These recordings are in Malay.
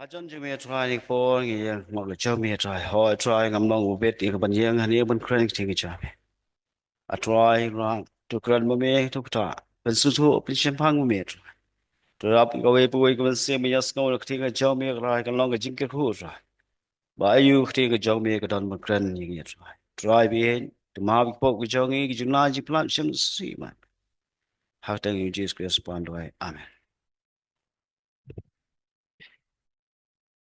Ajon jeme try ni por ngi yang mo le chome try ho try ngam nong ubet i ban yang hani ban kren ting cha a try ra to kren mo me to ta ban su su pin chen phang mo me to rap go we pu ko ban se me yas no ting ga chome ra kan long ga jing ke khu ra ba yu ting ga chome ga don mo kren ni try bi to ma bi po ko chong ngi ji na ji plan sim si man ha tang yu Jesus Christ pan do amen.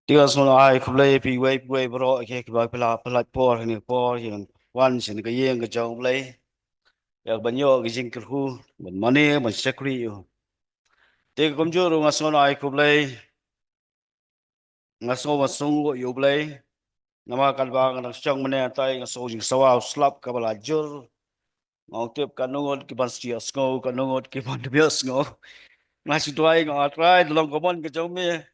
Tiga sono ai kublai pi wei bro ke ba pela por ni por yang wan sin ga yeng ga jong blai ya banyo ga jing ku ban mane ban sekri yo te kom jo ro ngasono ai kublai ngaso ma sung go yo blai nama kan ba ga chong mane tai ngaso jing sawa slap ka bala jur ngau tep kan ngot ki ban sia sko kan ngot ki ban bias ngo ngasi tuai ngo trai long ko mon ga jong me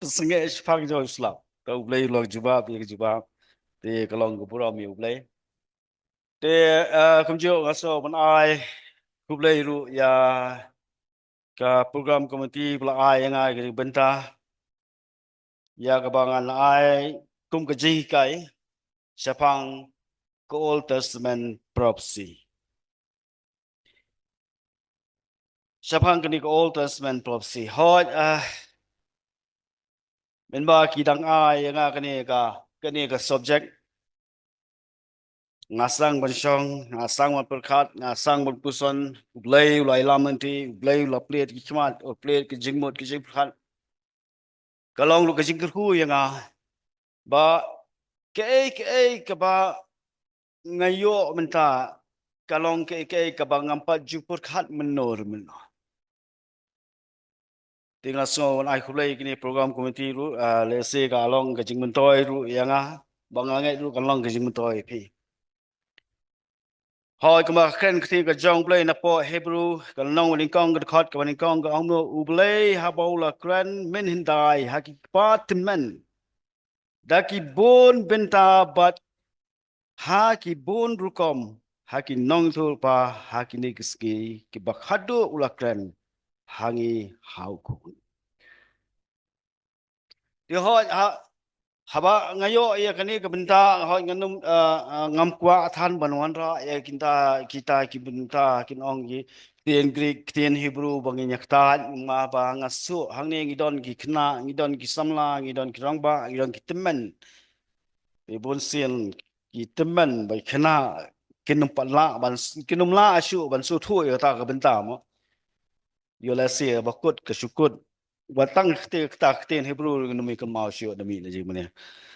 singe phang jo slap ka blai lo juba pi juba te kalong ko pura mi blai te kum jo ngaso ban ai kublai ru ya ka program komiti pula ai yang ai ke benta ya ka bangan ai kum ka ji kai sapang ko Old Testament prophecy sapang kini ko Old Testament prophecy hot men ba ki dang ai yang kani ka subject ngasang bansong ngasang mat perkat ngasang mat puson blai ulai lamanti blai la plate ki chmat o plate ki jingmot ki jing perkat kalong lu ka jing ku yang ba ke ba ngayo menta kalong ke ka ba ngampat ju perkat menor menor tinga so ai khulai kini program committee ru le se ka long ka jing mentoi ru yang bangangai ru kalong ka jing mentoi pi hoi kuma kren kti ka jong play na po Hebrew ka nong wani kong ka khot ka wani kong ka ong no ublay ha baula kren min hindai ha ki pat men da ki bon benta bat ha ki bon rukom ha ki nong thul pa ha ki ni kiski ki bakhado ula kren hangi hau ku di hoi ha haba ngayo ya kani ka benta hoi nganum ngam kwa than banwan ra ya kita ki benta kin ong gi tien Greek tien Hebrew bangi nyakta ma ba ngasu hangne ngidon ki kna ngidon ki samla ngidon ki rangba ngidon ki temen e bon sien ki temen bai kna kinum pala ban kinum la asu ban su thu ya ta ka benta mo yo la se bakut ka syukut batang ta tien Hebrew ngumi ka mau syu demi na ji mene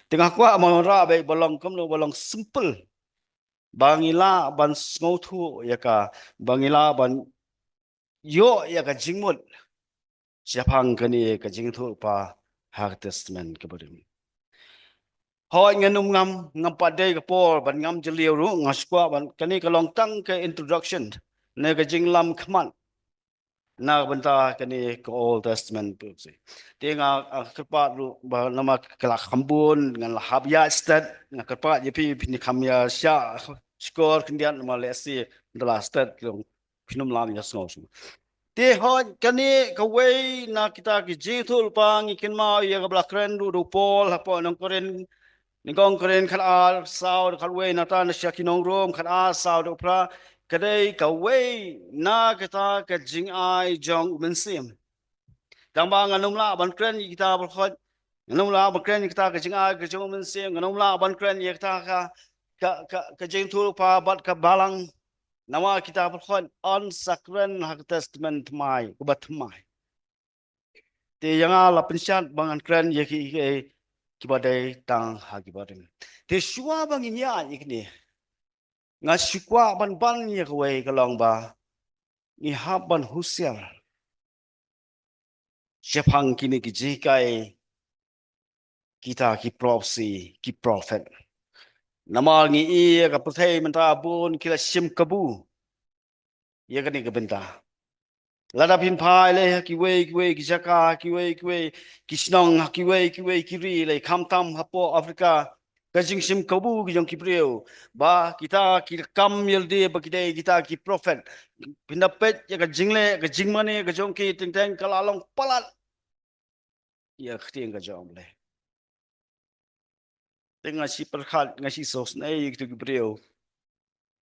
tengah kuat mau ra baik bolong kamu bolong simple bangila ban ngau ya ka bangila ban yo ya ka jingmut siapang kani ka jingthu pa hak testament ke berim hoi nganum ngam padai ka por ban ngam jeliu ru ngaskwa ban kani ka long tang ke introduction ne ka jinglam khman na benta kani ka Old Testament prophecy tinga kepat lu nama kelak kambun ngan habya stat na kepat ye pi ni khamya sya skor kendian Malaysia dalam stat long pinum lam ya sngos ti hoj kani ka wei na kita ki jithul pang ikin ma ya ka blakren du pol hapo nong koren ni gong koren khat a sao khat wei na ta na sya kinong rom khat a sao do pra kadai ka wei na kita ka jing ai jong men sim tang ba nganum la ban kren kita bol khot nganum la ban kren kita ka jing ai ka jong men sim nganum la ban kren ye kita ka jing thul pa bat ka balang nawa kita bol khot on sakren hak testament mai ubat mai te yang ala pensat bangan kren ye ki badai tang ha ki badai te shua bang inya ikni ngasukwa ban ye ka wei ka long ba ni haban husial Siapang kini ki jikai kita ki prophecy ki prophet namal ngi iya ka puthai menta bun kila sim kabu ya kani ka benta lada pin pai le ki wei ki jaka ki wei ki snong ki wei ki ri le kham tam hapo Afrika ka jing sim kabu ki jong ki priu ba kita ki kam yel de ba kita ki prophet pinda pet ya ka jingle ka jingmane ka jong ki ting teng kala long palat ya ketiang ka jong le tengah si perkhat ngasi sos nai tu brio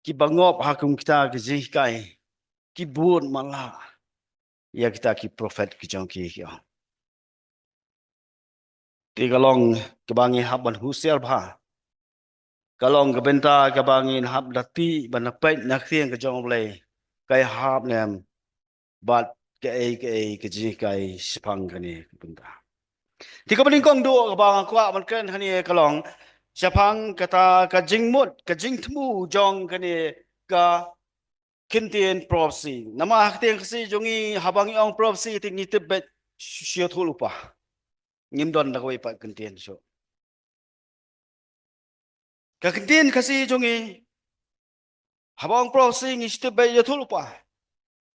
ki bangop hakum kita ke zikai ki buat malah ya kita ki prophet ki jong ki ya ti kalong kebangi haban husial bha kalong ke benta kebangi hab dati ban pait nak tiang ke jong le kai hab nem bat ke zikai sepang kani benta ti ka bening kong do ka bang kwa man kan hani kalong sepang kata ka jingmut ka jingtmu jong kani ka kintian prophecy nama haktian kasi jongi habang ong prophecy ting itibet siya thulupa ngimdon na kawai pa kintian so ka kintian kasi jongi habang prophecy ngistibet ya thulupa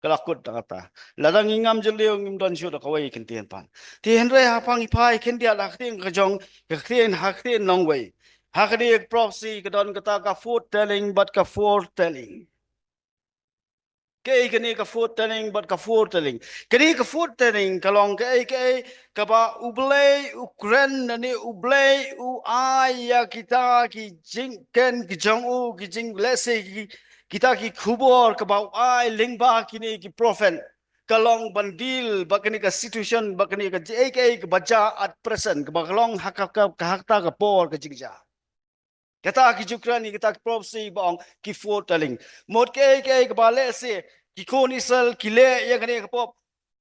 kalakut na kata ladang ingam jeliyo ngimdon siya na kawai kintian pan ti henry hapang ipai kintian haktian kajong haktian nongway hakdian prophecy kadon kata ka foretelling but ka foretelling kani ka foretelling but ka foretelling kani ka foretelling kalong ka ba ublay ukren nani ublay u aya kita ki jingken ki jong u ki jing lese ki kita ki khubor ka ba ai lingba kini ki prophet kalong bandil bakani ka situation bakani ka ka baca at present ka ba kalong hakka ka hakta ka por ka jingja kata ki jukrani kita ki prophecy bang ki foretelling mod ke bale se ki kon isel ki le ya kani ka pop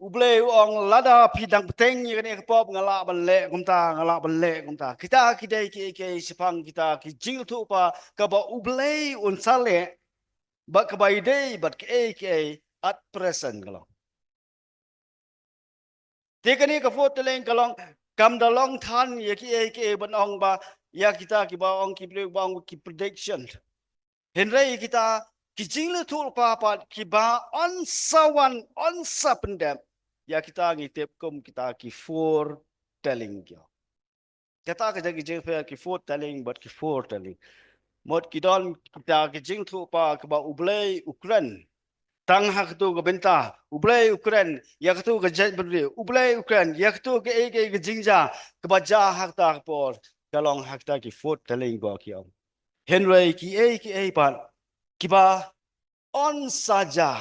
uble ong lada pidang peteng ya kani ka pop ngala ban le kumta kita ki dai ke sipang kita ki jing tu pa ka ba uble un sale ba ka ba ide but ke at present kalau te kani ka foretelling kalong kam da long than ya ke ban ong ba ya kita ki ba ong ki bang ki prediction henry kita kijing le tul pa ki ba on sawan on sapendam ya kita ngitip kum kita ki foretelling kyo kata ka jagi je ki foretelling but ki foretelling mod ki don kita kijing tu pa ki ba ublay ukran tang hak tu ke benta ublay ukran ya tu ke jet berdiri ublay ukran ya tu ke jingja ke baja hak ta por kalong hak ta ki foretelling go ki om henry ki pan kiba on saja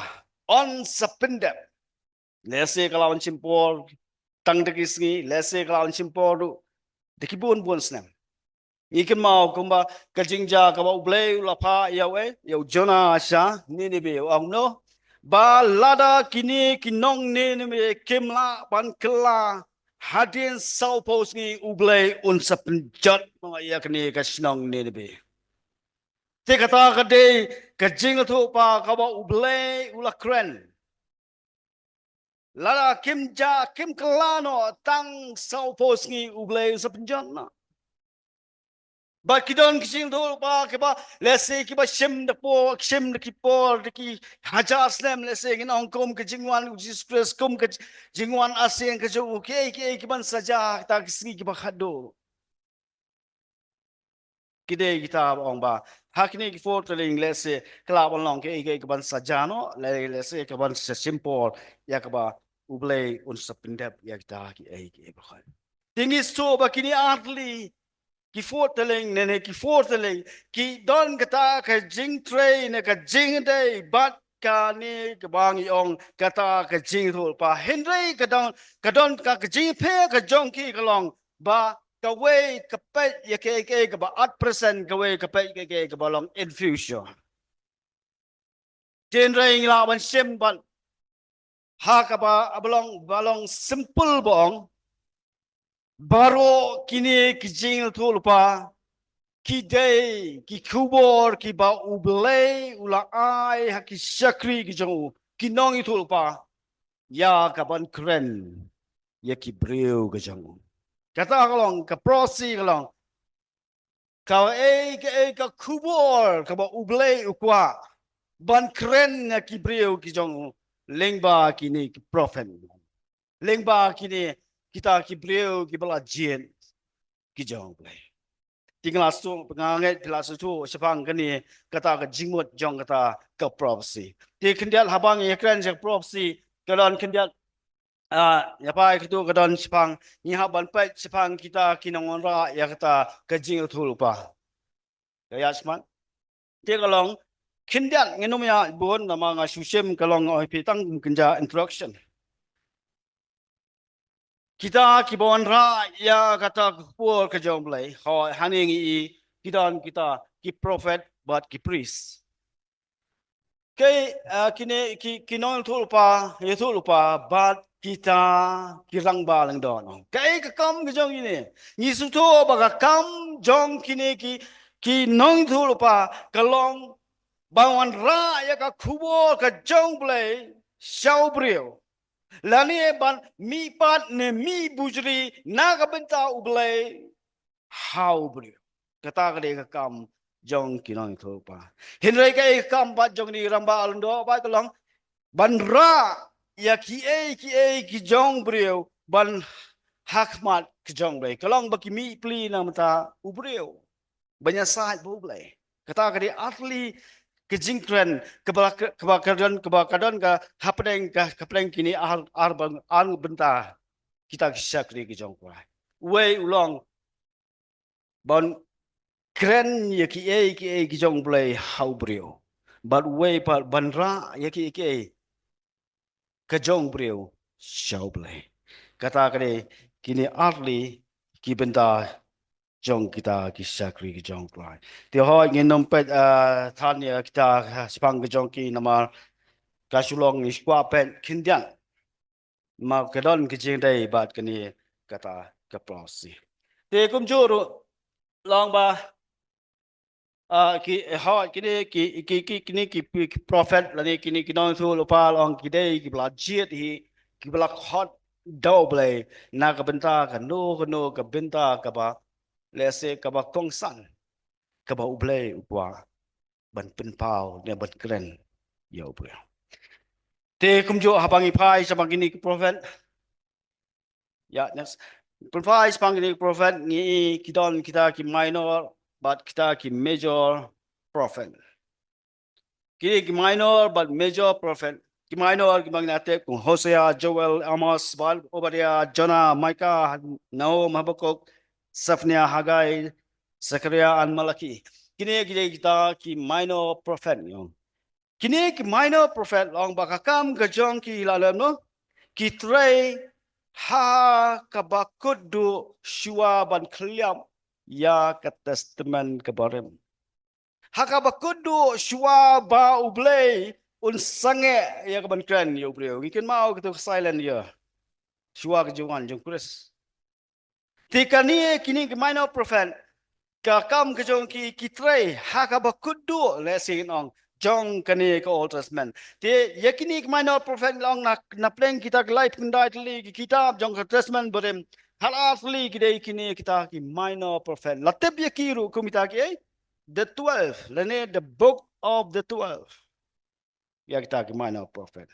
on sependek lese kalau cimpor tang deki singi lese kalau cimpor du deki bun senam ikan mau kumba kajingja kaba ublay ulapa yawe yau jona asha ni be ang no ba lada kini kinong ni be kimla ban kela hadin sau pos ni ublay un sepenjat ya kini kasnong ni be te kata kade kajing tu pa kaba ublay ulakren lada kim kelano tang sau pos ni ublay sepenjat na ba kidon kishing tu pa kiba lese kiba shim de kipor de ki hajar slam lese ngin ongkom ke jingwan Jesus Christ kom ke jingwan asing ke jo ke kiban saja ta kisni kiba khado kide kita ong ba hakni ki foretelling lese kala long ke kiban saja no lese kiban simpor ya kiba ublay un sapindap ya kita ki ba tingis so ba kini artli ki foretelling nene ki foretelling ki don kata ka jing tray ne ka jing day bat ka ni ka bang yong kata ka jing thul pa henry ka don ka jing phe ka jong ki ka long ba ka way ka pe ye ke ka ba at present ka way ka pe ke ka ba long in future genre la ban sim ban ha ka ba abalong balong simple bong baro kini ki jing thul pa ki day ki kubor ki ba ublay ula ai ha ki shakri ki jong ki nong itul pa ya ka ban kren ya ki breu ka jong kata kalong ka prosi kalong ka ka kubor ka ba ublay ukwa ban kren ya ki breu ki jong lengba kini ki prophet lengba kini kita ki breu ki bala jien ki jong play tinggal langsung pengangai langsung tu sepang kini kata ke jingmut jong kata ke prophecy. Di kendial habang yang keren je prophecy kalau kendial ya pa itu kadon sepang ni haban pa sepang kita kinongon ra ya kata kajing utul pa ya seman dia kalong kindian nginum ya buon nama nga susem kalong oi pitang kenja introduction kita kibon ra ya kata pur ke jong blai ho haning i kita ki prophet but ki priest ke kine kinong tul pa ye tul pa but kita kirang ba lang don ke kam ke jong ini ni su to ba ka kam jong kine ki nong tul pa kalong bangwan ra ya ka kubo ka jong blai shau brio lani ban mi pat ne mi bujri na ka benta ublai how brio kata ka de ka kam jong kinong tul pa hinrai ka kam bat jong ni ramba alndo ba kalong ban ra ya ki jong brio ban hakmat ki jong blai kalong ba ki mi pli na mata ubrio banyak saat bu blai kata ka de atli kejingkren kebakaran ka hapeng kini ar benta kita kisah kri kejong kuai wei ulong bon kren ye ki kejong blai hau brio but wei pa banra ye ki kejong brio shau blai kata kare kini arli ki benta jong kita kisah kri kejong kuai ti ho ngin nompet than ya kita sepang kejong ki nama kasulong ni skwa pen kindian ma kadon kijing dai bat kani kata kaprosi te kum juru long ba ki ha kini prophet lani kini kidon su lupa long kidai ki bla jet hi ki bla hot double na ka benta ka no ka benta ka ba lese ka ba kong san ka ba uble upwa ban pen pau ne ban kren yo bro te kum jo habangi pai sa bagini prophet ya next provide pangini prophet ni kidon kita ki minor but kita ki major prophet ki minor but major prophet ki minor ki magnate kung Hosea Joel Amos Bal Obadiah Jonah Micah Nahum Habakuk Safnia Haggai Zechariah and Malachi kini kita ki minor prophet yo kini ki minor prophet long bakakam gajong ki lalam no ki tray ha kabakudu shua ban kliam ya ka testament kabarem ha kabakudu shua ba ublay un sange ya ka ban kran yo brio ngikin mau gitu silent ya shua ka jungan jung kris tikani kini ke minor prophet ka kam ke jong ki kitray ha kabakudu le sing ong jong kani ke old testament te yakini ke minor prophet long na pleng kita life kundai tli kitab jong ke testament berem hal asli kidai kini kita ki minor prophet latep yakiru kumita ki the 12 lene the book of the 12 ya kita ki minor prophet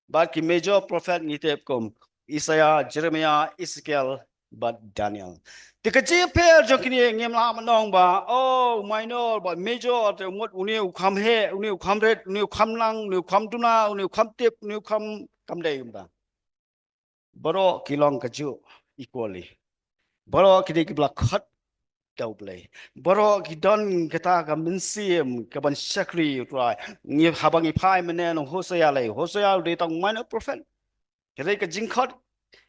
but ki major prophet ni tep kom Isaiah Jeremiah Ezekiel but Daniel ti kecil per jong kini ngem la manong ba oh minor but major te mot uni kham he uni kham ret uni kham lang uni kham tuna uni kham tip uni kham dei ba baro kilong kaju equally baro kini ki blak khat double baro ki don kata ka minsim ka ban shakri try ngi habangi phai mene no hosea de tong minor prophet kini ka jingkhot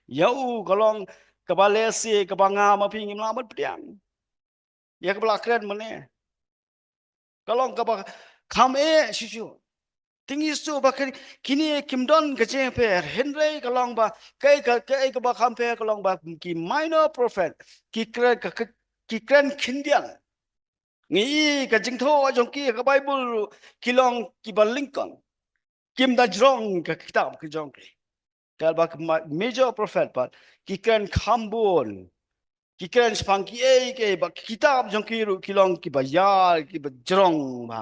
yau kalong kabalesi kabanga mapi ngim lamat pediang ya ka blak kren mene kalong ka ba kham shishu tinggi su ba kini kimdon ka che per henry kalong ba kai ka ba kham per kalong ba ki minor prophet ki kren kindian ngi ka jingtho jong ki ka bible kilong ki ba lincoln kim da jrong ka kitab ki jong kal ba major prophet ba ki kren khambon ki kren spang ki ke ba kitab jong ki kilong ki ba ya ki ba jrong ba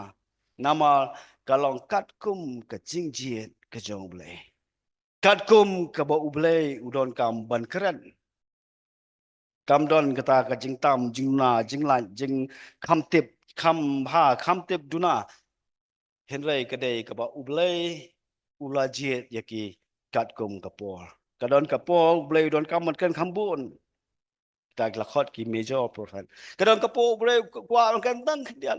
nama kalong katkum ka jingjien ka jong ble katkum ka ba uble udon kam ban keren kam don kata ka jingtam jingna jinglan jing kham tip kham ha kham tip duna henry kadai ka ba uble ulajiet yaki katkum kapor kadon kapo boleh don kamat kan kambun kita lakot ki major prophet kadon kapo boleh kwa kan tang dia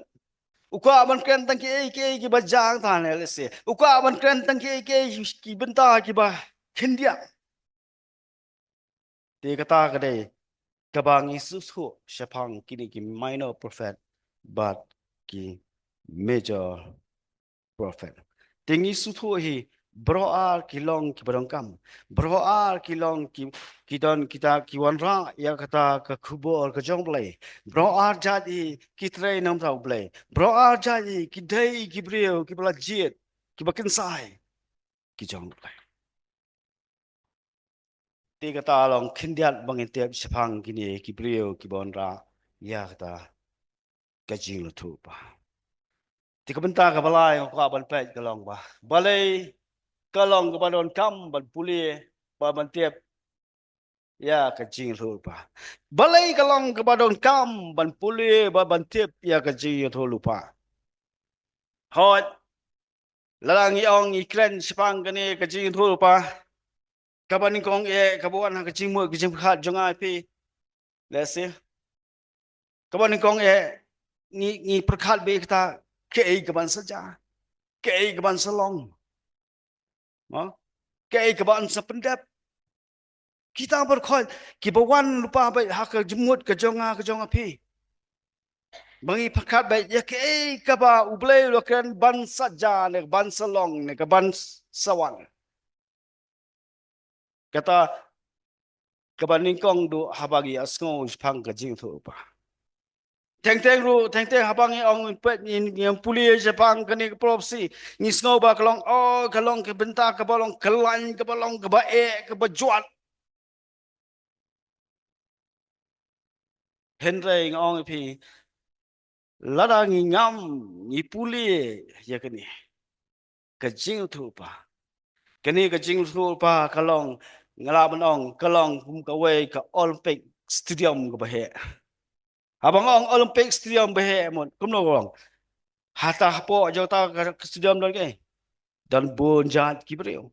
ukwa man kan tang ki bajang tan lese ukwa man kan tang ki benta ki ba kindia ti kata kade kabang Yesus ho syapang kini ki minor prophet but ki major prophet tingi sutu hi broar kilong ki barangkam broar kilong ki don kita ki wanra ya kata ke kubur ke jong blai broar jadi ki trei nam tau blai broar jadi ki dei ki brio ki bala jit ki bakin sai ki jong blai ti kata long kindiat bangin tiap sepang kini ki brio ki bonra ya kata kajing lu tu pa ti kabenta ka balai ko ban pet kalong ba balai kalong ka badon kam ban puli ba ban tiap ya kajing lupa balai kalong ka badon kam ban puli ba ban tiap ya kajing lupa hot larang iong ikren sepang kani kajing lupa kaban kong kabuan ha kajing mo kajing khat jonga pi lesi kaban kong ni perkhat be kita ke kaban saja ke kaban selong ke kaban sependap kita berkhot kibawan lupa baik hak jemut ke jonga pi bangi pakat baik ya ke kaba ublay lo kan ban saja ne ban salong ne ke ban sawan kata kaban ningkong do habagi asngo pang ke jing tu pa teng teng habangi ong pet ni yang puli Jepang kini propsi ni snow ba kalong kalong ke benta ke balong kelan ke balong ke bae ke bajuat Henry ngong pi lada ngi ngam ni puli ya kini ke jing tu pa kini ke jing tu pa kalong ngala benong kalong kum ka we ka Olympic Stadium ke bahe abang ong Olympic Stadium bahe mon kum no gong hata hapo jota ke stadium don ke dan bonjat ki breu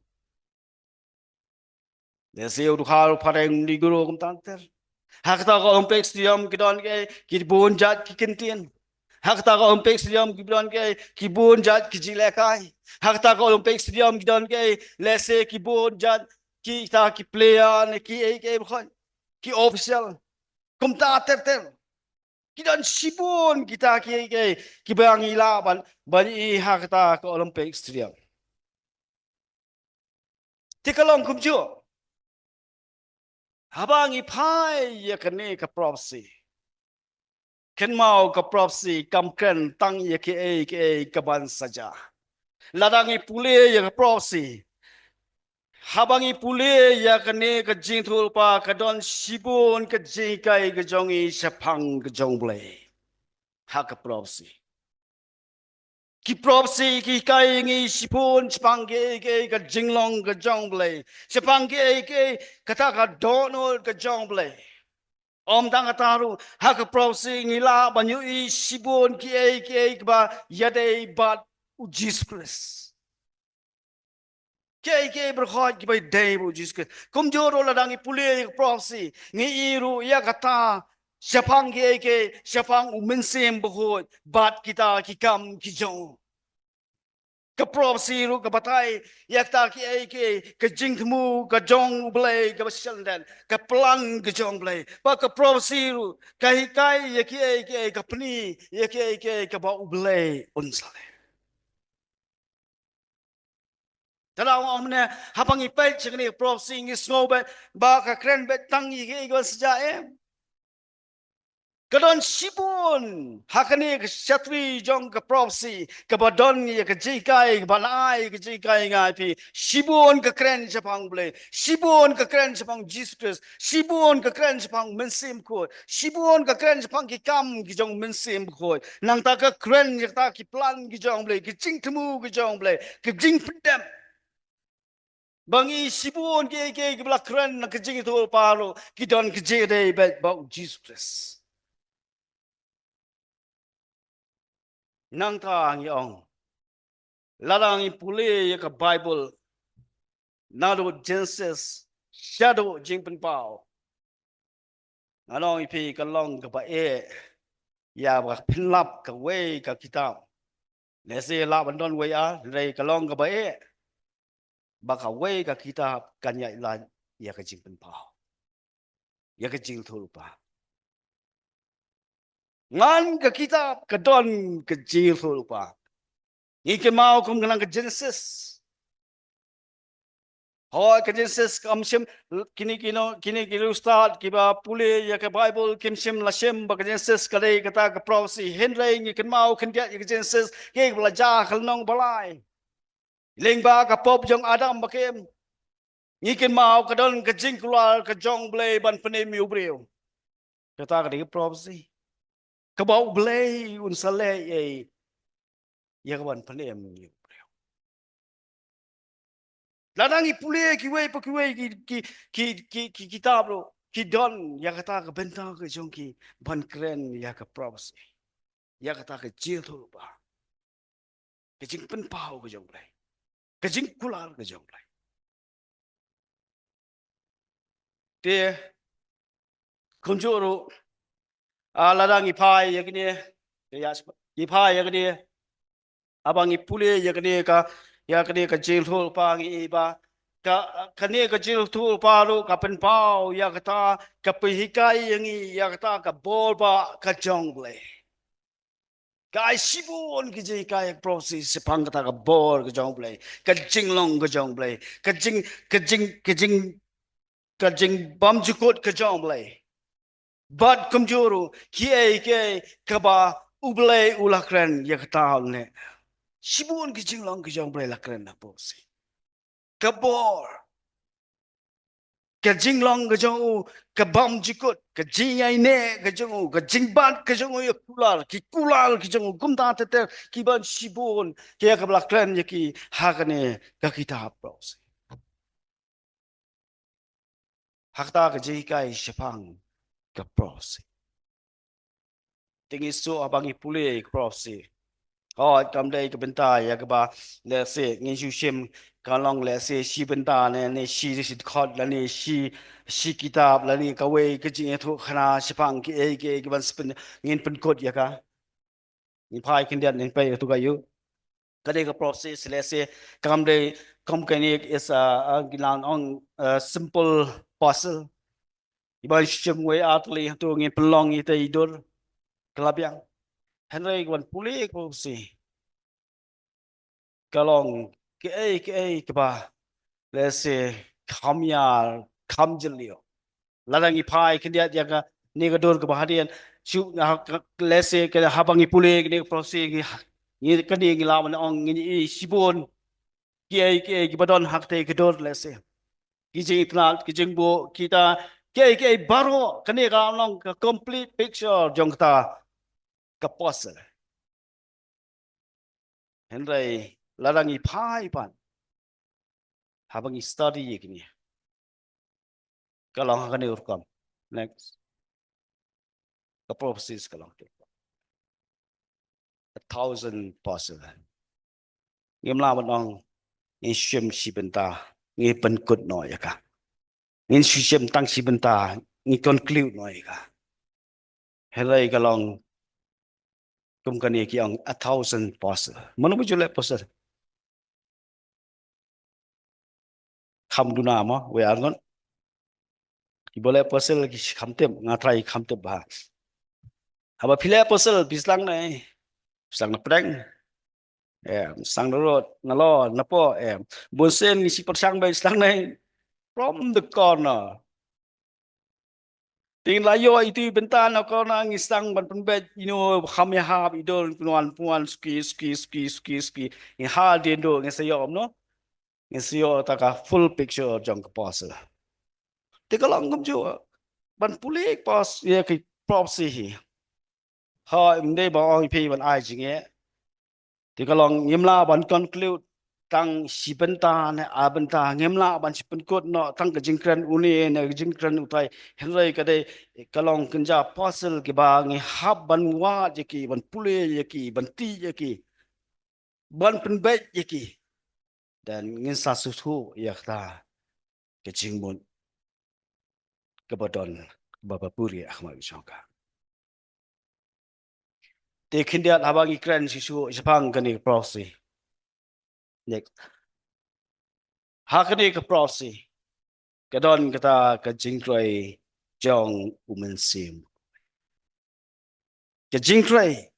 deseu du hal pareng di guru kum tanter hakta ko Olympic Stadium ki don ke ki bonjat ki kintin hakta ko Olympic Stadium ki don ke ki bonjat ki jilekai hakta ko Olympic Stadium ki don ke lese ki bonjat ki ta ki player ne ki bukan ki official kum ta ter kita sibun kita ki bang ila ban i hakta ko Olympic Stadium ti kalong kum ju habang i pai ya kene ka prophecy ken mau ka prophecy kam ken tang ya ke kaban saja ladang i pule ya ka prophecy habangi pule ya kene ka jing thul pa ka don sibun ka jing kai ka jong i sapang ka jong ble ha ka prophecy ki prophecy ki kai ngi sibun sapang ke ka jing long ka jong ble sapang ke kata ka donol ka jong ble om tang ataru ha ka prophecy ngi la banyu i sibun ki ba yade bat Jesus Christ ke berkhot ki bai dei bu Jesus Christ kum joro la dangi pule prophecy ngi iru ya kata siapang ke siapang umensem buhut bat kita ki kam ki jong ke prophecy ru ke batai ya kata ke jingmu ke jong blai ke baseldan ke plan ke jong blai pa ke prophecy ru kai ya ke pni ya ke ba blai unsale Kalau omne hapang ipay chikni prophecy ngi snow ba ka kren bet tang yi ge saja Kadon sibun hakani ke shatri jong ke prophecy ke badon ye ke jikai ke banai ke jikai ngai pi sibun ke kren japang ble sibun ke kren japang Jesus sibun ke kren japang mensim ko sibun ke kren japang ki kam ki jong mensim ko nang ta ke kren ye ta ki plan ki jong ble ki jing temu ki jong ble ki jing pedam Bangi sibun ke bela keren nak kejing itu paru kidon kejing deh bet bau Jesus nang ta ang yong larang i pule ye ka Bible nado Genesis shadow jing pen pau anong ipi kalong ka ba ya ba pinlap ka we ka kitab le se la ban don we a rei kalong ka ba ba ka we ka kitab kan ya la ya ka jing pen pau ya ka jing thul pa ngan ka kitab ka don ka jing thul pa ikan mau kum kanang ka Genesis Hoi ka Genesis kamsim kini start kiba puli ya ka Bible kimsim lasem ba ka Genesis kale kata ka prophecy henry ni kan mau kan dia ka Genesis ke belajar kalnong balai ling ba ka pop jong Adam bakem ni kan mau ka don ka jing keluar ka jong blay ban penem yu breu kata ka prophecy ka bau blay un sale ya ka ban penem yu Ladang ipule kiwe pa kiwe ki kitab lo ki don ya kata ka bentang ke jong ki ban kren ya ka prophecy ya kata ka jil tu ba ke jing pen pau ke jong lai ke jing kular ke jong lai te kunjuru ladang ipai ya kini ya ipai ya kini abang ipule ya kini ka jil tu pa ngi ba kani ka jil tu paru ka pen pau ya kata ka pihikai yangi ya kata ka bol ba ka jong blai kai sibun ki jai kai proses sepang kata ka bol ka jong blai ka jing long ka jong blai ka jing bam jukut ka jong blai bad kumjuru ki ka ba ublai ulakren ya kata ne sibun ki jing long ka jong blai lakren na proses ka bol ka jing long ka jong u ka bam jikut ka jing ai ne ka jong u ka jing ban ka jong u ya kular ki jong u kum ta te ki ban sibun ke ka blak kren ya ki ha ka ne ka kita pros hak ta ka ji kai shapang ka pros tingi so abang i pule pros oh kam dai ka benta ya ka ba le se ngi shu shim kalong le se shi benta ne shi khot la ne shi kitab la ni ka we ka jing thu khana sipang ki ban spin ngin pen kot ya ka ni phai kin dia ning pe tu ga yu ka de ka process le se kam de kam ka ni is a gilan on simple puzzle iban shim we atli tu ngin pelong ite idur kelabiang henry wan puli ko si kalong ke ba let's say kamya kamjelio ladang ipai kendia jaga ni gador ke bahadian shu let's say ke habangi pule ni prosi ni kadi ngilawan ong ni sibon ki badon hakte gador let's say kijing itnal kijing bo kita baro kani ga long complete picture jongta kapos henry ladang ipai pan habangi study yekini kalong hakane urkam next the prophecies kalong 1,000 ngim la ban ong in shim shi benta ngi pen kut no ya ka in shim tang shi benta ngi conclude no ya ka helai kalong kum kan ki ong 1,000 manu bu jule pasal kham duna mo we argon ki boleh pasal ki khamtem ngatrai khamtem ba haba phile pasal bislang nai bislang na preng sang rot nalo napo bonsen ni si persang ba bislang nai from the corner ting layo itu bentan ko na ngisang ban penbet kham ya hab idol puan ski in ha den do ngesayom no ngesayo ta ka full picture jong ka pos te ka lang kam jo ban pulik pos ye ki prop si hi ha mde ba ong pi ban ai jinge te ka lang yimla ban conclude tang sibenta ne abenta ngemla ban sipen kot no tang ka jingkran uni ne jingkran utai henrei ka de kalong kinja puzzle ki ba ngi hab ban wa je ki ban pule ye ki ban ti ye ki ban penbet ye ki dan ngin sa su thu ya ta ke jingmun kebodon babapuri ahmad syangka tekin dia habang ikran sisu Jepang kani prosi nek hakani ke prosi kadon kata ke jingkroi jong umensim ke jingkroi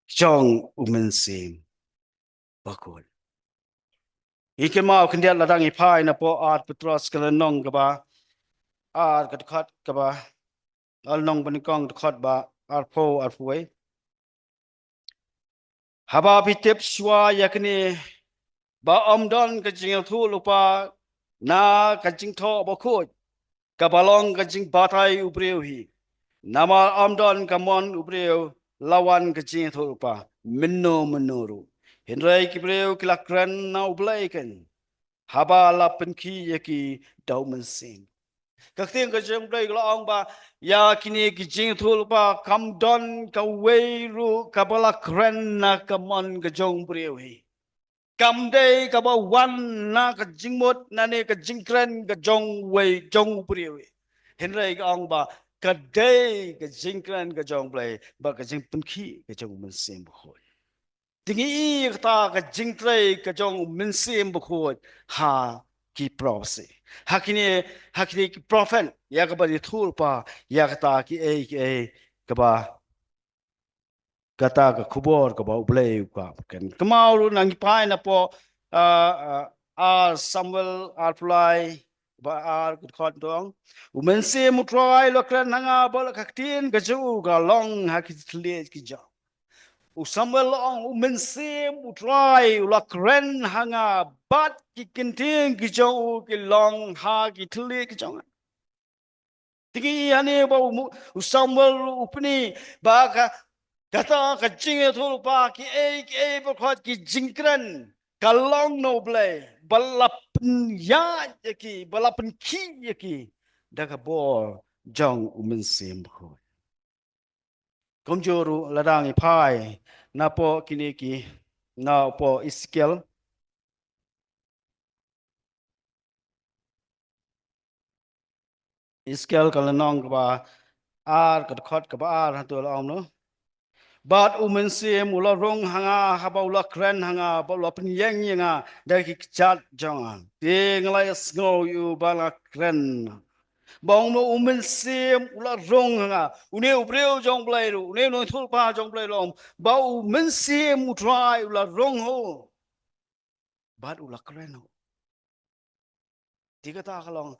jong umensim bakul ikan mau kendiat ladang ipai na po art petros kelenong ke ba art kedekat ke ba alnong benikong dekat ba art po art puai haba pitip shwa yakni ba omdon ke jingel thu lupa na ke jing tho bakut ke balong ke jing batai ubreu hi nama omdon ke mon ubreu lawan ke jing thu lupa minno menuru Henry kibreu kilakran na ublaikan haba la penki yaki daumen sim kakting ka jeng blai la ong ba ya kini ki jing thul ba kam don ka weiru ka bala kren na ka mon ka jong breu hi kam dei ka ba wan na ka jing mot na ne ka jing kren ka jong wei jong breu hi Henry ka ong ba ka dei ka jing kren ka jong blai ba ka jing penki ka jong men sim khoi tingi kata ka jingtrai ka jong minsim bukhut ha ki prophecy hakini ki prophet ya ka ba di thul pa ya kata ki ka ba kata ka khubor ka ba ublei ka kan kamau ru nang pai na po Samuel Fly ba good khot dong umensim utrai lo kran hanga bol ka tin ka ju ga long ha ki tle ki ja Samuel ong umensim utrai ulakren hanga bat ki kinting ki jong ki long ha ki tuli ki jong tigi ane ba Samuel upni ba ka kata ka jing thul pa ki ba khat ki jingkran ka long no ble balapn ya ki balapn ki ki daga bo jong umensim ko komjoru ladang ipai napo kiniki na po iskel kalanong ba ar kat khot ka ba ar hatu la om no bat umensim ula rong hanga haba ula kren hanga ba ula penyeng yenga dari chat jonga te ngalai sngo yu bala kren bong no umensim ula rong hanga une ubreu jong blai ru une no thul pa jong blai lom ba umensim utrai ula rong ho bat ula kren ho tiga ta kalong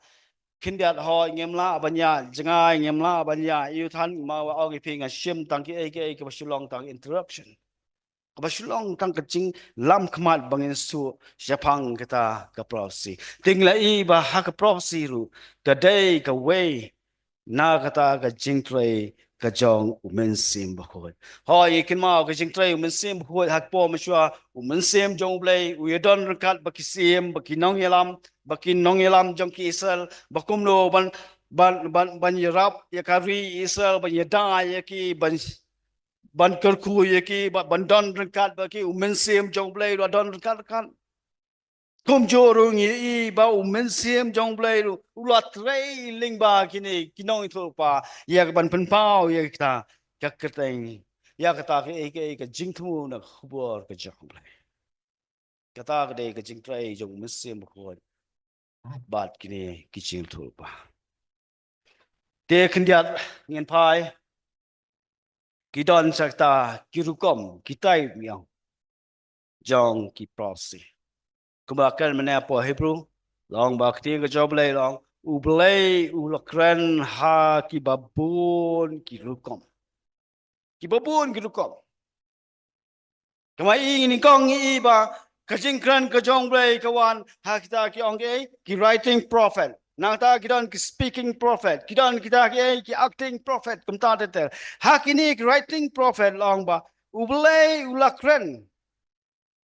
kindiat ho ngemla banya jengai ngemla banya yu than ma wa ogi pinga shim tang ki eke ke basulong tang interruption ke basulong tang kecing lam kmat bangin su japang kita ke prophecy tingla i ba ha ke prophecy ru ke day ke way na kata ka jingtray ka jong umensim bakot ho ikin ma ka jingtray umensim bakot hak po maswa umensim jong blay uyadon rekat bakisim bakinong yalam jong ki isal bakum no ban yarap ya kari isal ban yada ya ki ban kerku ya ki ban don rekat baki umensim jong blay don rekat kan Kom jorung i ba umensim jong blai ru ulat rei ling ba kini kinong itu pa ya ban pen pau ya kita ya keteng ya kata ke jing tu na khubor ke jong blai kata ke de ke jing trai jong umensim ko bat kini ki jing tu pa te kendiat ngin pai kidon sakta kirukom kitai miang jong ki prosi kebakan mana apa Hebrew long bakti ke job lay long ublay ulakran ha ki rukom kama ini kong i ba kajingkran ke jong blay kawan ha kita ki ong ki writing prophet nang ta kidon ki speaking prophet kidon kita ki acting prophet kumta tetel ha kini ki writing prophet long ba ublay ulakran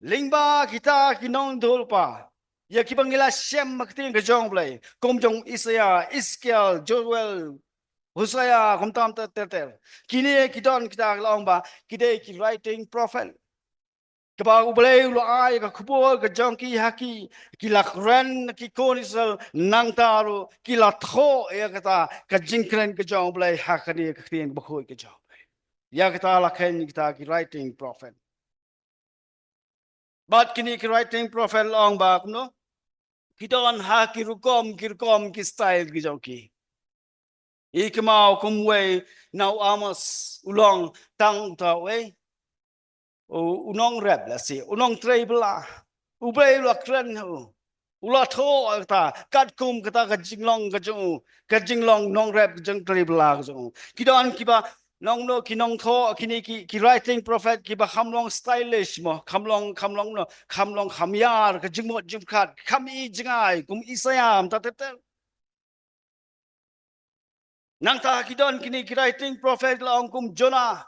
lingba kita kinong dolpa ya kibangila shem makting ke jong blay kom jong Isaiah Iskiel Joel Hosea kom tam ter kini kidon kita long ba kide ki writing prophet Kaba boleh ulo ai ka kubo ka jongki haki kila kren ki konisel nang taru kila tho ya kata ka jingkren ka jong boleh hakani ka krien bakoi ka jong. Ya kata la ken kita ki writing prophet. But kini ki writing prophet long ba no. Kita on haki rukom ki style ki jongki. Ikmau kumwe now amos ulong tang ta we. Unong rap la si unong trebla. Ubay lo kren ho. Ula tho ta kat kum kata ka jinglong nong rap jeng trebla ka kidon kiba nong no kinong tho kini ki writing prophet kiba khamlong stylish mo khamlong no khamlong khamyar ka jingmot jingkhat khami jingai kum isayam ta nang ta kidon kini ki writing prophet la kum Jonah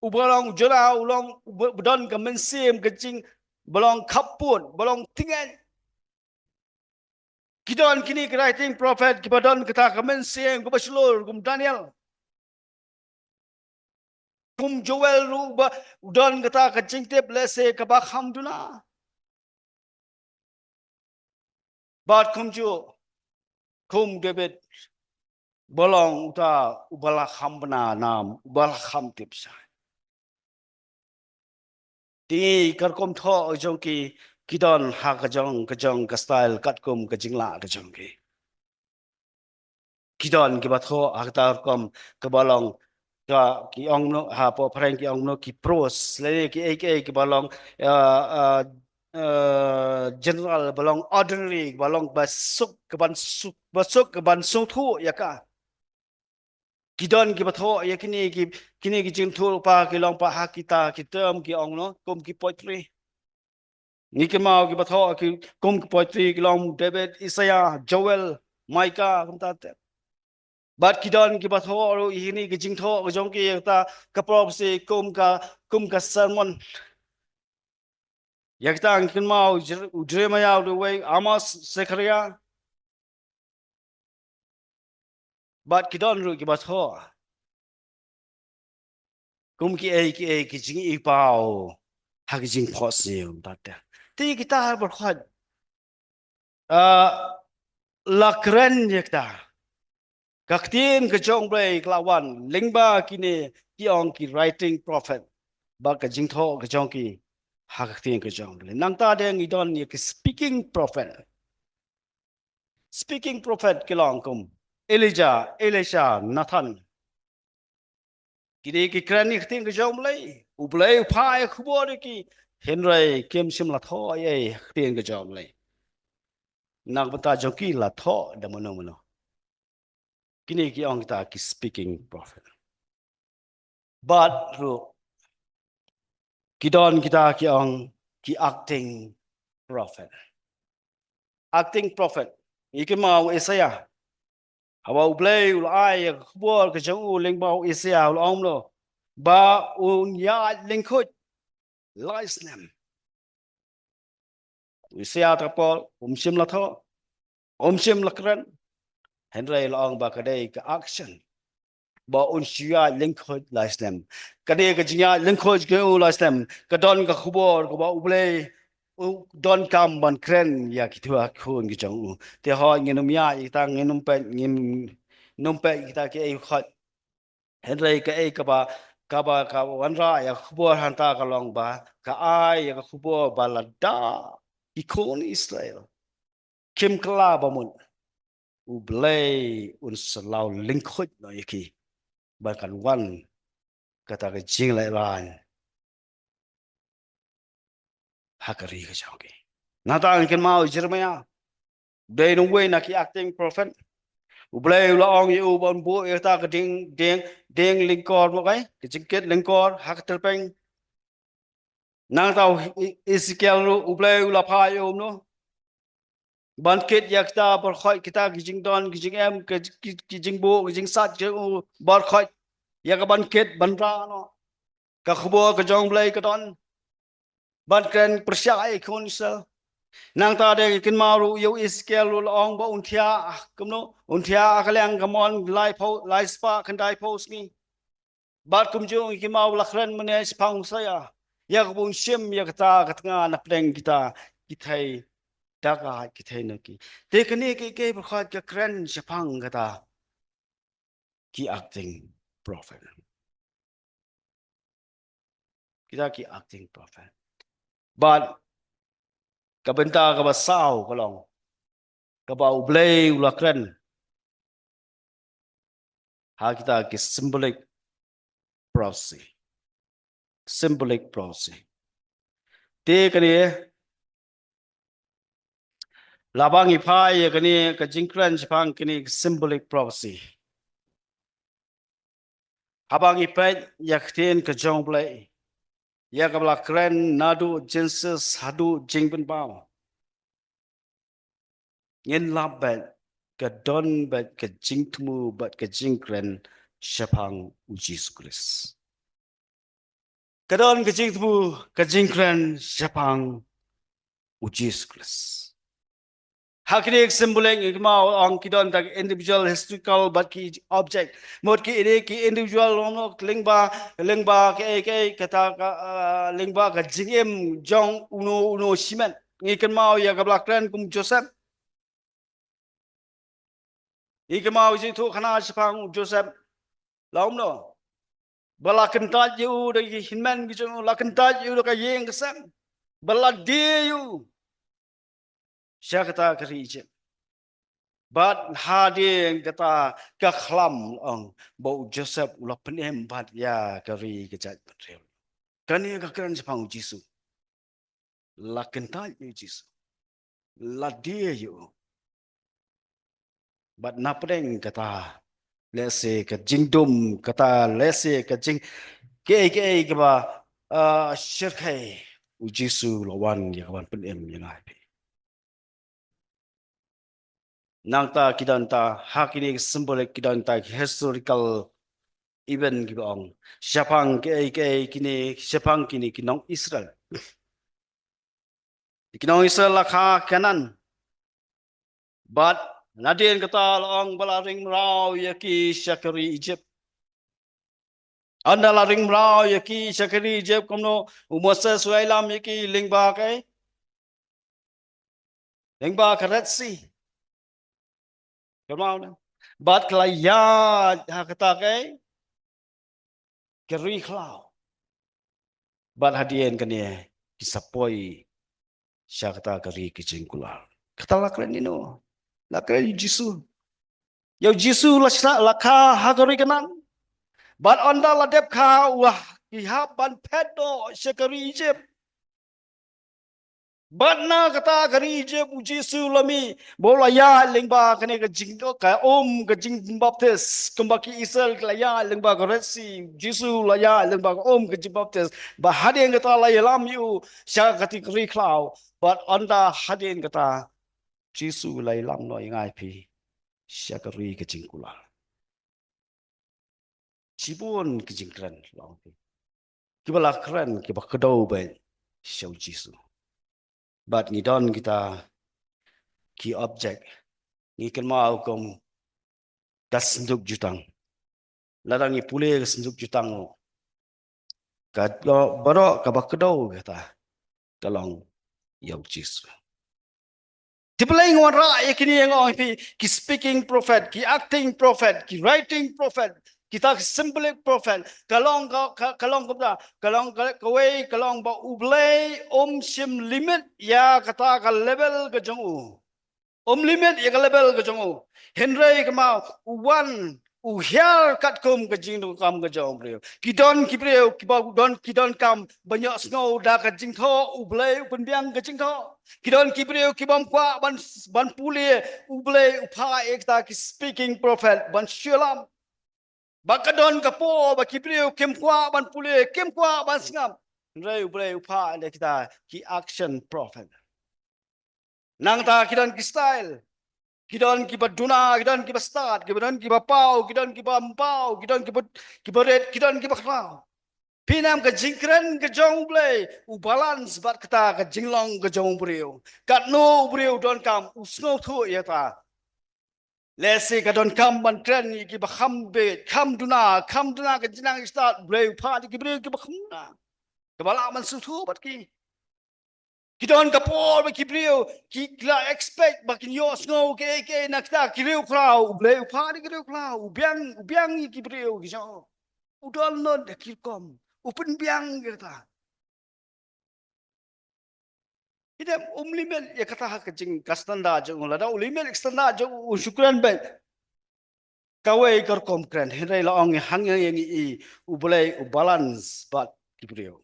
ubalong Jonah ulong budon ka mensim ka jing balong kapun balong tingan kidon kini ki writing prophet kibadon kita ka mensim ka baslur kum Daniel kum Joel ru ba udon kata ka jingtep lese ka ba khamduna bat kum David bolong uta ubala khambna nam ubala kham tipsa ti kar kom tho jong ki kidon ha ka jong ka style kat kum ka jingla ka jong ki kidon ki ba tho aktar kom ka bolong ka ki ong no ha po phreng ki ong no ki pros le ki bolong general bolong ordinary bolong basuk ke ban sung thu ya ka kidon ki batho ya kini ki jing thu pa ki long pa ha kita ki term ki ong no kum ki poetry ni ki mau ki batho ki kum ki poetry ki long David Isaiah Joel Micah kum ta bat kidon ki batho ro ini ki jing tho jong ki ta ka prophecy kum ka sermon Yakta kin mau Jeremiah the way Amos Zechariah but kidon ru ki batho kum ki jing I pao ha ki jing phosil ta ti kita har bor khad lakren yakta kaktin ke jong bre klawan lingba kini ki ong ki writing prophet ba ka jing tho ke jong ki ha kaktin ke jong bre nang ta de ngi don ki speaking prophet kilong kum Elijah, Elisha, Nathan. Kini ki krani khting ke jom lei. Ublei phai khubor ki Henry kem sim la tho ye khting ke jom lei. Nak bata joki la tho da mono. Kini ki ong ta ki speaking prophet. But ru kidon kita ki ong ki acting prophet. Acting prophet. Iki mau Isaiah. Hawa ublei ulai khubor ke jong u ling mau Isaiah ulom lo. Ba un ya lingkut laisnem Isaiah tapol sim la tho sim la kran Henry long ba kadai ka action ba un sia lingkut laisnem kadai ka jinya lingkut ke u laisnem ka don ka khubor ko ba uble don kam ban kren ya ki thua khun ki jong u te ho nginum ya ita nginum pe ngin num pe kita ke ai khat Henry ka ba ka wanra ya khubor hanta ka long ba ka ai ya khubor balada ikon Israel kim kala bamun ublay un salau lingkhut no yaki bakan wan kata ka jing lai ran hakari ka chawke nata kan mau Jeremiah day no way na ki acting prophet ublay la ong yu bon bu ta ka ding lingkor mo kai ki jingket lingkor hak terpeng nang tau Ezekiel ublay la pha yu no Banket yakta bar khoi kita gijing don gijing em gijing bo gijing sat je bar khoi ya ka banket banra no ka khubo ka jong blai ka don ban kren persai khon sa nang ta de kin maru yo iskel lu ong ba unthia kumno unthia kalyang kamon lai spa khandai pos ni bat kum jo ki mau lakhran mane spang sa ya ya kabun sim ya kata katanga na pleng kita daga kita naki te kani ke berkhat ke kren Jepang kata ki acting prophet kita ki acting prophet but kabenta ka basau kalong ka ba ublay ulakren ha kita ki symbolic prophecy te kani labang ipai kani ka jingkran Jepang kani symbolic prophecy abang ipai yakten ka jongblay ya kabla kren nadu Genesis hadu jingpen bau yen labet ka don bet ka jingtmu bet ka jingkren Jepang Jesus Christ ka don ka jingtmu ka jingkren Jepang Jesus Christ hakini symbolik ikmau ang kidon tak individual historical but ki object mod ki ide ki individual lono lingba ke kata lingba ka jingem jong uno simen ngiken mau ya kablakran kum Joseph iken mau jitu khana Jepang Joseph laum no balakan taj yu de hinman gitu lakan taj yu ka yeng kesam balade yu syakata kari Egypt but hading kata kakhlam ang bau Joseph ulah penem bat ya kari kejat betrel kani kakran Jepang Jisu lakan taj yu Jisu lade yu but napeng kata lese ke jingdom kata lese ke jing ke ba syirkai Jisu lawan ya kawan penem yang ai nangta kidanta hakini symbolik kidanta historical event gibong Jepang ke kini Jepang kini kinong Israel lakha kanan but nadien kata long balaring rau yaki syakari Egypt anda laring rau yaki syakari Egypt komno Moses wailam yaki lingba ka Red Sea kemau na but kelaya kata keri klau but hadien kani kisapoi syakata kari kicingkular kata lakren nino lakren Jisu Yo Jisu lakha hagari kanan but anda ladep kha wah ihap ban pedo syakari Egypt but na kata kari Egypt Jisu lami bola ya lingba kani ka jingdo ka ka jing baptis kembaki Israel ka ya lingba ka resi Jisu la ya lingba ka ka jing baptis ba hadin kata la yalam yu syakati kari klau but anda hadin kata Jisu la yalam no ingai pi syakari ka jingkula Cibun kejingkran long kibala keren kiba kedau ben syau Jisu but ngidon kita ki object ngiken mau kom das senduk jutang ladang ni pule senduk jutang ka baro ka kedau kata kalong yau Jisu Tipulay ng ra kini ang ki speaking prophet ki acting prophet ki writing prophet kita symbolic prophet kalong kalong ba ublay sim limit ya kata ka level ka jongu limit ya ka level ka jongu henry kamau one uhiar kat kum ka jing kam ka jong brio kidon kibreo kidon kam banyak snow da ka jing tho ublay penbiang ka jing tho kidon kibreo kibam kwa ban puli ublay upha ekta ki speaking prophet ban shulam bakadon kapo ba kibreo kem kwa ban puli kem kwa ban singam ray ublay upha le kita ki action prophet nang ta kidon ki style Kidon kiba duna, kidon kiba start, kidon kiba pau, kidon kiba mpau, kidon kiba red, kidon kiba klau. Pinam ke jingkren ke jong blay, u balance bat kata ke jinglong ke jong brio. Kat no brio don kam, u snow thu ya ta. Lesi ke don kam ban kren kiba kham bet, kham duna ke jinang start brio pa kiba brio kiba kham na. Kebala man sutu bat ki. Kita on kapol ba kibriu ki kla expect ba kin yo snow ke na kita kiriu klau ble upha di kiriu klau ubiang kibriu ki so. Udol non de kirkom. Upen biang kita. Ida limel ya kata ha kajing kastanda jong lada limel ekstanda jong syukran ba kawai kerkom kren hirai la ong hang yang i ubulai ubalance bat kibriu.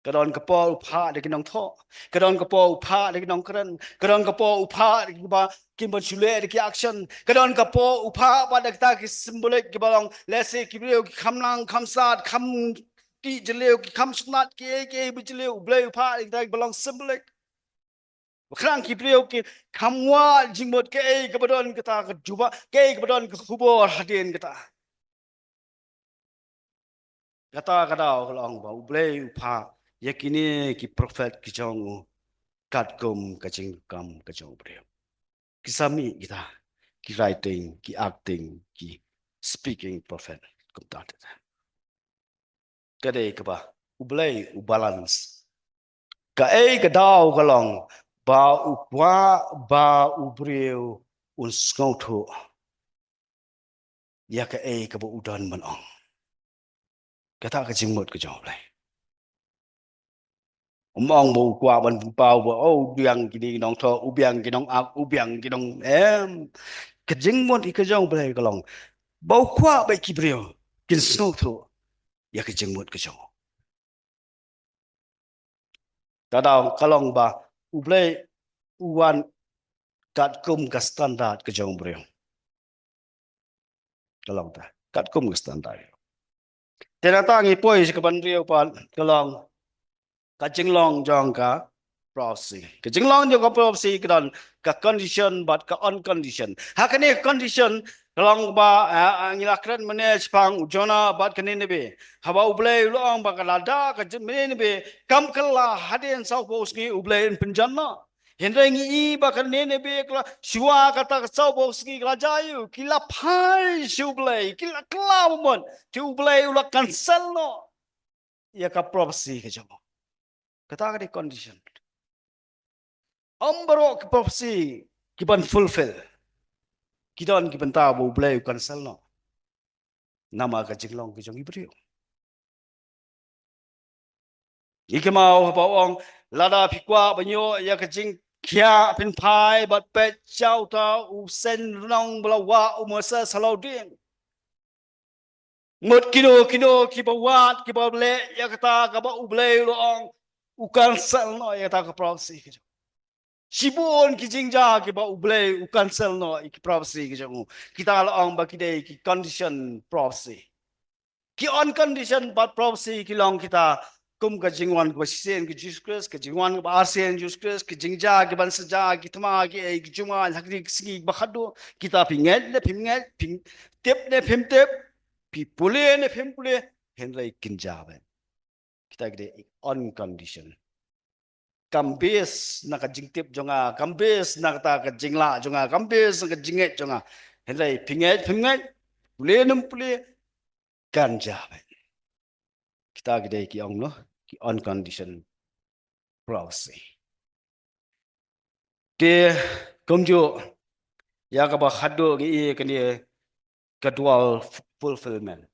Kadon kapo upha de kinong tho kadon kapo upha de kinong kren kadon kapo upha de ba kimban chule de ki action kadon kapo upha ba de ta ki symbolic ki balong let's say kibriu ki khamlang khamsat kham ki jeleu ki kham sunat ki bi jeleu bleu upha de ta balong symbolic Kerang kibriu ki kamwa jingbot ke kabadon kita ke juba ke kabadon ke kubur hadin kita kata kalau ba ublei upha yakini ki prophet ki jong katkum kaching kam kachong briu kisami kita ki writing ki acting ki speaking prophet kum ta kade ka ba ublei ubalance ka kadau kalong ba upwa ba ubriu un skautu ya ka ka ba udan manong kata ka jingmot ka jong lai mong bu qua ban bao bo o biang kini nong tho ubiang kinong ak ubiang kinong em ka jingmot ka jong lai kalong bao qua ba kibriu kin skautu ya ka jingmot ka jong kadau kalong ba ublei uwan kat kum ka standard ka jong briu kalong ta kat kum ka standard terata ngi poi ka ban riu pan kalong ka jinglong jong ka prophecy ka jinglong jong ka prophecy kan ka condition but ka uncondition hakane condition kalong ba ngilakran manage pang ujona bat kane nebe haba ublei long ba kalada ka jemene nebe kam kala hadin sau pos ngi ublei penjana Hendra ngi ba kane nebe kala shua kata sau pos ngi rajayu kila phai shublei kila klamon ti ublei ula cancel no ya ka prophecy ka jong kata ka condition ambaro ka prophecy kiban fulfill kidon kiban ta bo blay cancel no nama ka jinglong ki jong ibrio ikemau pa ong lada phikwa banyo ya ka jing kya pin phai bat pe chau ta u sen nong blawa u mosa salaudin ngot kino ki bawat ki bable ya kata ka ba u blay lo ong u cancel no ya ta ka prophecy Sibon ki jingja ki ba ublei u cancel no ki prophecy ki jangu kita la ong ba ki dei ki condition prophecy ki on condition but prophecy ki long kita kum ka jingwan ko sen ki Jesus Christ ka jingwan ba arsen Jesus Christ ki jingja ki ban saja ki tama ki ki juma hakri ki ba khadu kita pinget ne ping tep ne pim tep pi pule ne pim pule henrai kinja ba kita ki dei on condition kambes na kajingtip jonga kambes na kata kajingla jonga kambes na kajinget jonga henrai pinget pule num pule ganja kita gede ki ong no ki on condition prophecy de komjo ya ka ba khado gi kani ka dual fulfillment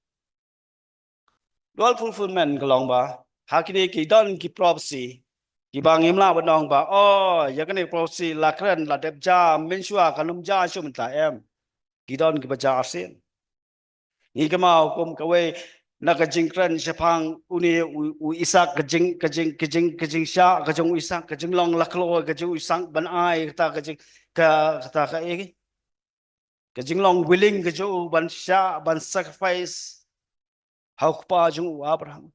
kalong ba hakini ki don ki prophecy Ibang imla benong ba oh ya kan prophecy lakran la debja mensua kanum ja shumta em gidon ki baja asin ni kama kum kawe na kajingkran sepang uni u isak kajing sha kajung isak kajing long laklo kajung isak ban ai kata ka kajing long willing kajung ban sha ban sacrifice haukpa jung Abraham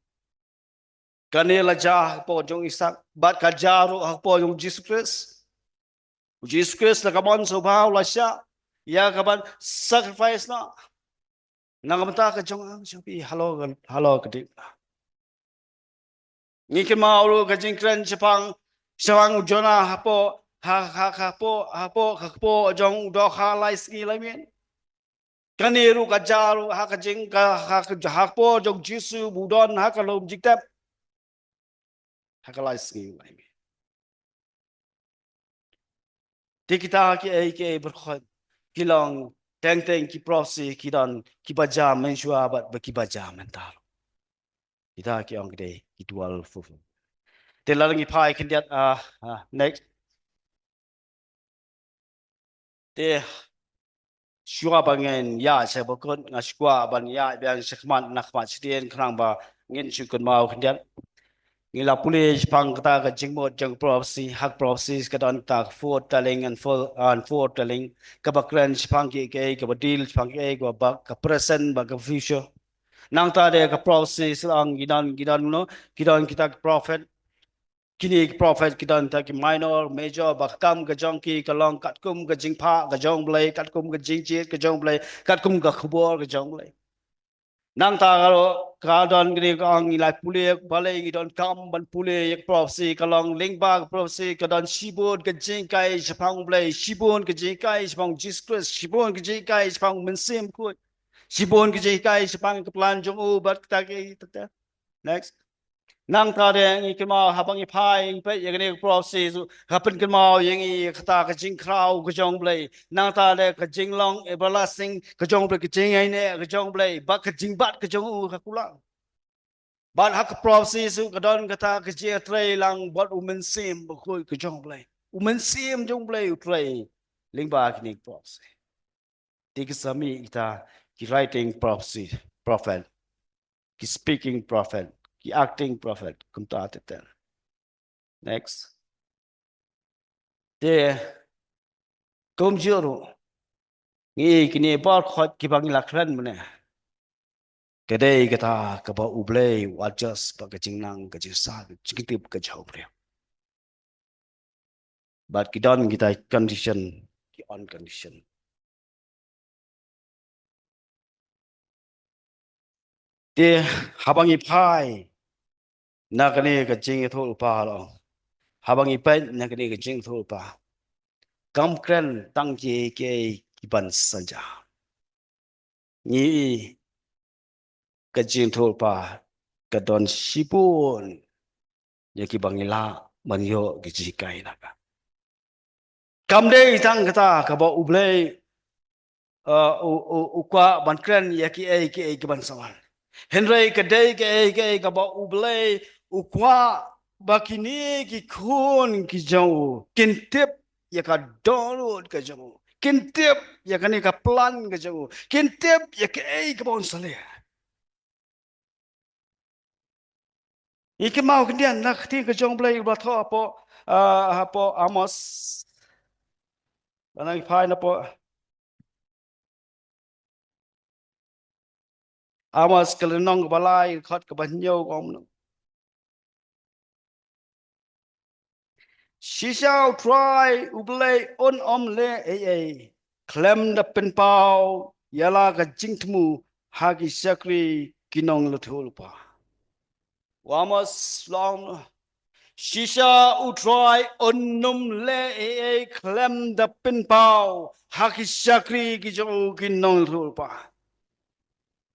Kanela jah po jong isak bat kajaro po jong Jesus Christ na kaman subhaw la siya ya kaman sacrifice na nangamta ka jong ang sabi halo kadi ni kemaulo ka jingkran sepang sawang jona hapo hapo jong do khalai ski lamin kaniru kajaro ha ka jing ka ha po jong Jesus budon ha ka lom jiktap hakalai singi mai mi ti kita ki berkhot kilong teng ki prosi ki don ki baja mensua bat baki baja mental kita ki ong gede ki dual fufu te larangi pai kindiat next te shua bangen ya se bokon ngashwa ban ya biang sekman nakmat sidien krang ba ngin chukun mau kindiat ngila pulih pang kata ka jingmot jang prophecy hak prophecies ka don tak for telling and for telling ka bakran pang ke ka badil pang ke ka ba ka present ba ka future nang ta de ka prophecies ang gidan no gidan kita prophet kini prophet kita ta ki minor major ba kam ka jong ki ka long kat kum ka jing pha ka jong blai kat kum ka jing chiet ka jong blai kat kum ka khubor ka jong blai nang ta ka don gri ka ang ilai pule balai ngi don kam ban pule yak prophecy ka long ling ba prophecy ka don shibon ka jing kai chapang blai shibon ka jing kai chapang jesus christ shibon ka jing kai chapang mensim ku shibon ka jing kai chapang ka plan jong u bat ta ke ta next nang ta de ngi ke ma habang i phai pe ye ne prophecy happen ke ma ye ngi khata ka jing krau ka jong blai nang ta de ka jing long everlasting ka jong blai ka jing ai ne ka jong blai ba ka jing bat ka jong u ka kula ban hak prophecy su ka don ka ta ka je trei lang bot u men sim ba khoi ka jong blai u men sim jong blai u trei ling ba ki ni prophecy ti ki sami ita ki writing prophecy prophet ki speaking prophet ki acting prophet kum ta te next te tom jiro ngi kini bar khot ki bang lakran mane kedai kata ka ba ublei wajas ba ka jingnang ka jisa jingtip ka jaubre but kita condition ki on condition te habangi phai na kani ka jing thol pa lo habangi pai na kani ka jing thol pa kam kren tang ki ke ki ban sanja ni ka jing thol pa ka don sipun ya ki bangila manyo ki jikai na ka kam dei tang kata ka ba ublei ukwa ban kren ya ki ban sawan henry ka dei ke ka ba ublei ukwa bakini ki khun ki jau kintip ya ka download ka jau kintip ya ka ni ka plan ka jau kintip ya ka bon sale iki mau kendian nak ti ka jong blei ba tho po amos anang phai na po amos kalenong balai khot ka ban yo kom she shall try ublay on omle klem da pen pau yala ka jingtmu hagi sakri kinong luthulpa wamos long shisha utrai onum le klem da pen pau hagi sakri kinong luthulpa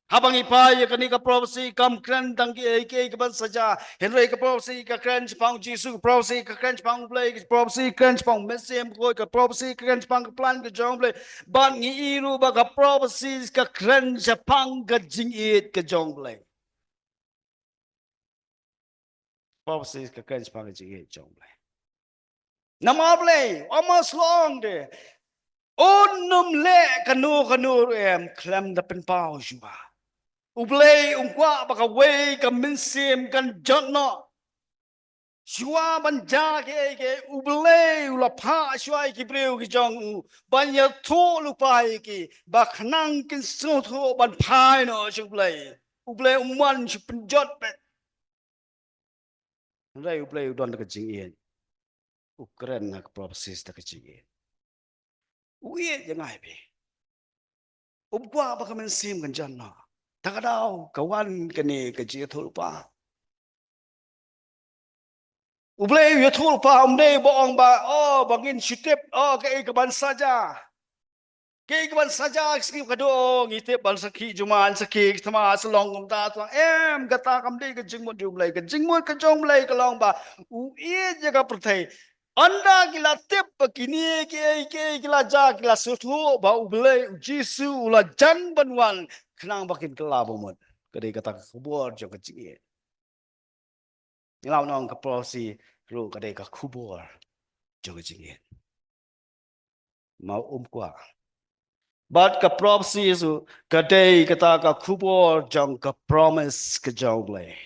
habang ipa ya kani ka prophecy kam kran dang ki ke ban saja henry ka prophecy ka kran pang jisu prophecy ka kran pang play ka prophecy kran pang mesem ko ka prophecy kran pang plan ka jong play ban ngi iru ba ka prophecy ka kran pang ka jing it ka jong play prophecy ka kran pang ka jing it jong play nama play almost long de onum le kanu em klam da pen pau jua ublay ungkwa baka way ka minsim kan jotno shua banja ke ublay ula pha shua ki breu ki jong ban ya tho lu pai ki bakhnang kin so tho ban phai no ublay umwan chu pen jot pe rai ublay don ka jing yen ukren nak prophecies ta ka jing yen uye jangai be ungkwa baka minsim kan jotno takadaw kawan kani ka ji thul pa ublay ya thul pa umde boong ba bangin shitip ke ban saja Keikapan saja skip kadong ite bal sakhi juman sakhi thama selong kumta tuang kata kamdei ke jingmut jumlai ke jingmut ke jomlai ke long ba u e jaga perthai anda gila tip begini ke gila ja gila sutu ba u belai jisu ula jan banwan kenang bakin kelabumut kedai kata kubur jo ke jingi ngilau nong ke prosi ru kedai ka kubur jo ke jingi mau kwa But ka prophecy su kadai kata ka kubur jang ka promise ka jang blay.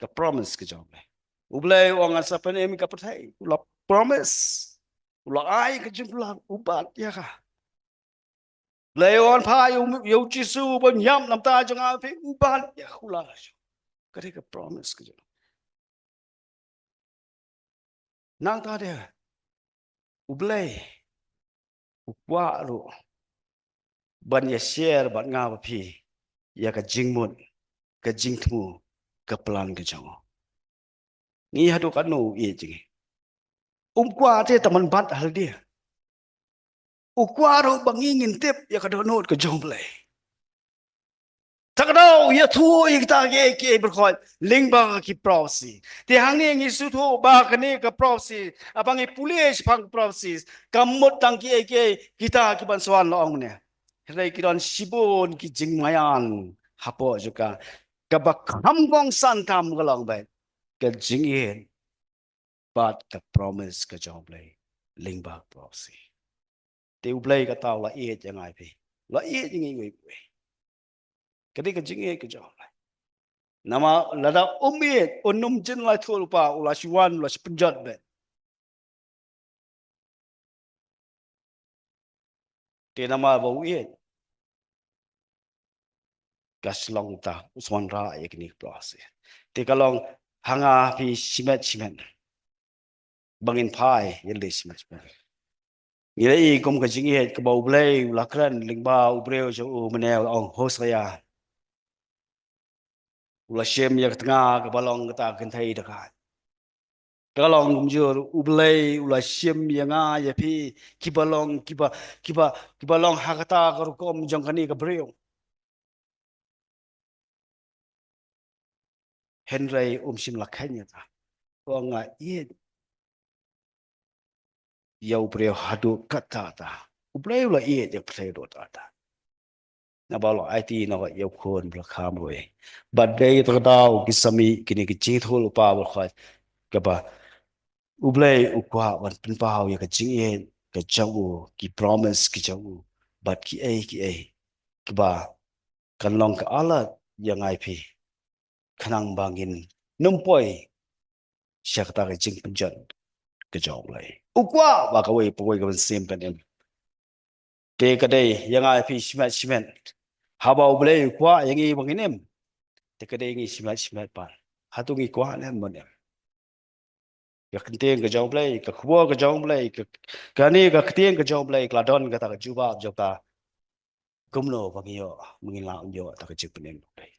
Ka promise ka jang blay. Ublay wang asa panem ka patay. Ula promise. Ula ay ka jumla ubat ya ka. Layon pa yung jisu ban yam nam ta jang api ubat ya ula. Kadai ka promise ka jang. Nang ta dia. Ublay. Ukwa ru. Ban ya share ban nga pi. Ya ka jingmut. Ka jingtmu. Ka pelan ka jang. Ni hadu kanu iya jingi. Kwa te taman bat hal dia. Kwa ro bangingin tip ya kadonot ke jomblay. Takdaw ya tu ikta ke berkhoi lingba ki prophecy. Ti hangni ngi su tu ba kani ka prophecy. Abang i pulis pang prophecy. Kamut tang ke kita ki ban swan lo ong ne. Rai ki don sibon ki jingmayan hapo juga. Kabak hamgong santam galong bai. Ke jingin. But the promise ke jomblay. Lingba prophecy. Tiêu play cái tàu là ie chẳng ai phi là ie như người quê cái chính ie cái chỗ này nama là đã ie onum chân lại thua lupa ula siwan ula sepenjat be thì nama bau ie gas long ta uswan ra ye kini plus thì kalau hanga phi simet bangin pai ye le simet nghĩa là công cái chính ie cái bau play là kran ling ba ubreo cho u menel ong host ya ula shem ya tengah ke balong kita kentai dekat Kalong kumjur ublay ula shem yanga ya pi kibalong hakata karukom jangkani ka breo Henry sim lakhanya ta ko nga ye ya breo hadu kata ta ublay ula ye je play do ta na balo IT na ya khon bla kham we but day to daw kisami kini ki chi thul pa bal kha ka ba ublay ukwa wan pin pa haw ya ka ching ye ka chawu ki promise ki chawu but ki ba kan long ka ala yang ai phi khanang bangin numpoi shakta ka ching punjan ka jong lai ukwa ba ka we poi ka sim kan em te ka dei yang ai phi shimat haba ublay ukwa yang i bangin em te ka dei ngi shimat pa hatungi kwa nem mon em ka kenteng ka jong play ka khwa ka jong play ka ni ka kenteng ka jong play ka don ka ta ka juba jok ta kumno bangio mungin la yo ta ka chik punem dai